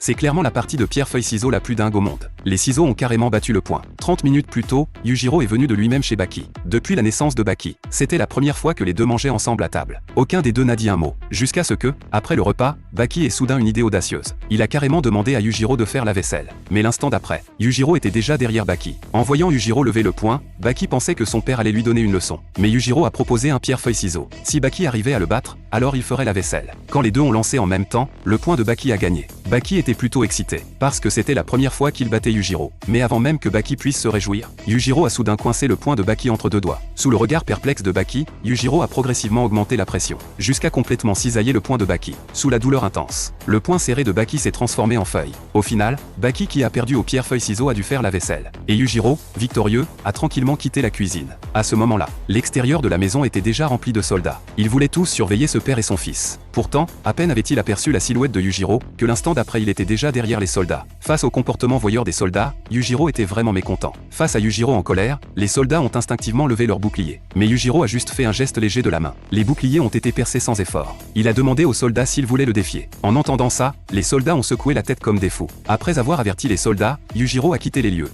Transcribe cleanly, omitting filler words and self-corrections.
C'est clairement la partie de pierre-feuille-ciseaux la plus dingue au monde. Les ciseaux ont carrément battu le point. 30 minutes plus tôt, Yujiro est venu de lui-même chez Baki. Depuis la naissance de Baki, c'était la première fois que les deux mangeaient ensemble à table. Aucun des deux n'a dit un mot. Jusqu'à ce que, après le repas, Baki ait soudain une idée audacieuse. Il a carrément demandé à Yujiro de faire la vaisselle. Mais l'instant d'après, Yujiro était déjà derrière Baki. En voyant Yujiro lever le poing, Baki pensait que son père allait lui donner une leçon. Mais Yujiro a proposé un pierre-feuille-ciseaux. Si Baki arrivait à le battre, alors il ferait la vaisselle. Quand les deux ont lancé en même temps, le point de Baki a gagné. Baki était plutôt excité, parce que c'était la première fois qu'il battait Yujiro. Mais avant même que Baki puisse se réjouir, Yujiro a soudain coincé le poing de Baki entre deux doigts. Sous le regard perplexe de Baki, Yujiro a progressivement augmenté la pression, jusqu'à complètement cisailler le poing de Baki. Sous la douleur intense, le poing serré de Baki s'est transformé en feuille. Au final, Baki qui a perdu au pierre-feuille-ciseaux a dû faire la vaisselle. Et Yujiro, victorieux, a tranquillement quitté la cuisine. À ce moment-là, l'extérieur de la maison était déjà rempli de soldats. Ils voulaient tous surveiller ce père et son fils. Pourtant, à peine avait-il aperçu la silhouette de Yujiro, que l'instant d'après il était déjà derrière les soldats. Face au comportement voyeur des soldats, Yujiro était vraiment mécontent. Face à Yujiro en colère, les soldats ont instinctivement levé leurs boucliers. Mais Yujiro a juste fait un geste léger de la main. Les boucliers ont été percés sans effort. Il a demandé aux soldats s'ils voulaient le défier. En entendant ça, les soldats ont secoué la tête comme des fous. Après avoir averti les soldats, Yujiro a quitté les lieux.